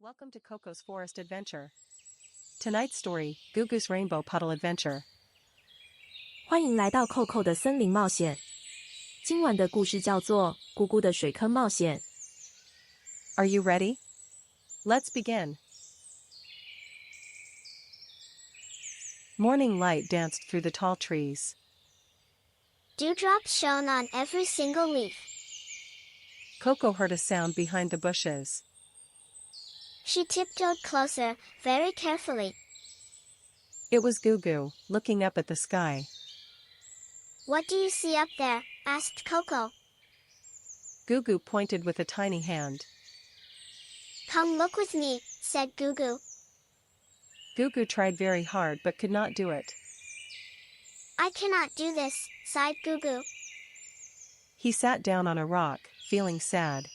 Welcome to Coco's Forest Adventure. Tonight's story, Gugu's Rainbow Puddle Adventure. 欢迎来到 Koko 的森林冒险。今晚的故事叫做《咕咕的水坑冒险》。Are you ready? Let's begin. Morning light danced through the tall trees. Dewdrops shone on every single leaf. Coco heard a sound behind the bushes. She tiptoed closer, very carefully. It was Gugu, looking up at the sky. What do you see up there? Asked Koko. Gugu pointed with a tiny hand. Come look with me, said Gugu. Gugu tried very hard but could not do it. I cannot do this, sighed Gugu. He sat down on a rock, feeling sad.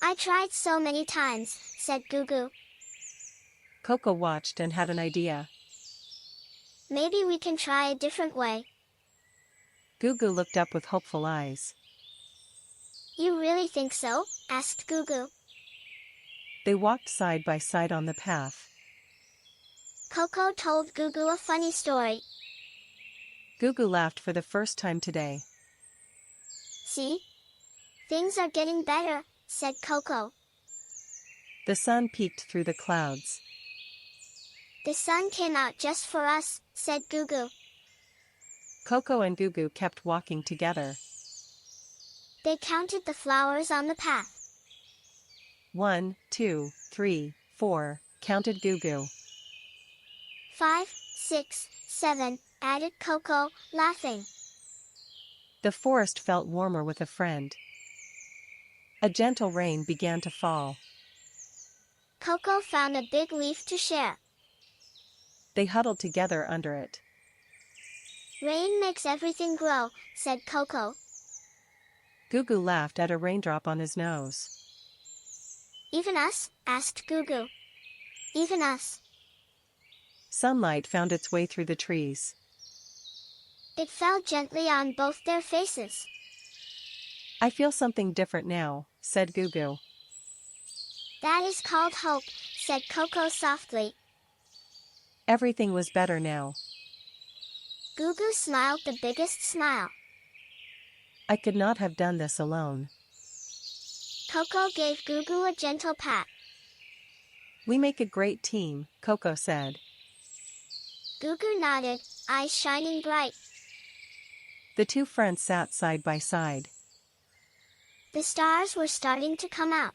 I tried so many times, said Gugu. Coco watched and had an idea. Maybe we can try a different way. Gugu looked up with hopeful eyes. You really think so? Asked Gugu. They walked side by side on the path. Koko told Gugu a funny story. Gugu laughed for the first time today. See? Things are getting better, said Koko. The sun peeked through the clouds. The sun came out just for us, said Gugu. Coco and Gugu kept walking together. They counted the flowers on the path. 1, 2, 3, 4, counted Gugu. 5, 6, 7, added Koko, laughing. The forest felt warmer with a friend. A gentle rain began to fall. Koko found a big leaf to share. They huddled together under it. Rain makes everything grow, said Koko. Gugu laughed at a raindrop on his nose. Even us? Asked Gugu. Even us. Sunlight found its way through the trees. It fell gently on both their faces. I feel something different now, said Gugu. That is called hope, said Koko softly. Everything was better now. Gugu smiled the biggest smile. I could not have done this alone. Koko gave Gugu a gentle pat. We make a great team, Koko said. Gugu nodded, eyes shining bright. The two friends sat side by side. The stars were starting to come out.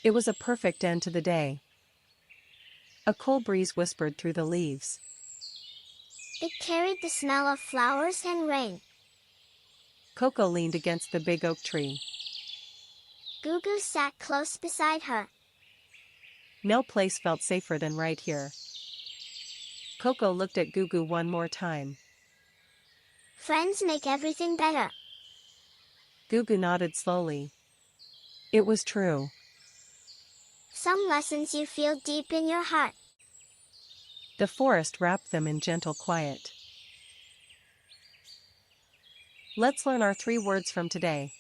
It was a perfect end to the day. A cool breeze whispered through the leaves. It carried the smell of flowers and rain. Coco leaned against the big oak tree. Gugu sat close beside her. No place felt safer than right here. Coco looked at Gugu one more time. Friends make everything better. Gugu nodded slowly. It was true. Some lessons you feel deep in your heart. The forest wrapped them in gentle quiet. Let's learn our 3 words from today.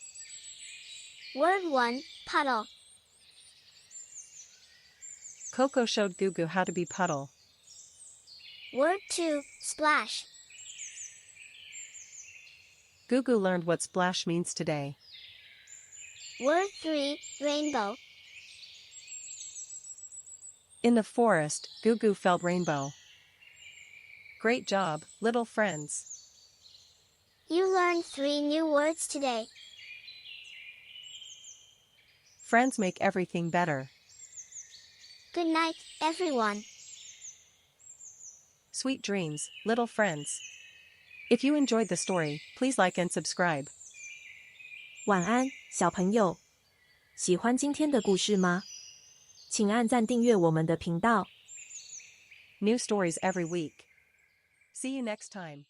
Word 1, puddle. Coco showed Gugu how to be Puddle. Word 2, splash. Gugu learned what splash means today. Word 3, rainbow. In the forest, Gugu felt rainbow. Great job, little friends. You learned 3 new words today. Friends make everything better. Good night, everyone. Sweet dreams, little friends. If you enjoyed the story, please like and subscribe. 晚安，小朋友。喜欢今天的故事吗？请按赞订阅我们的频道。 New stories every week. See you next time.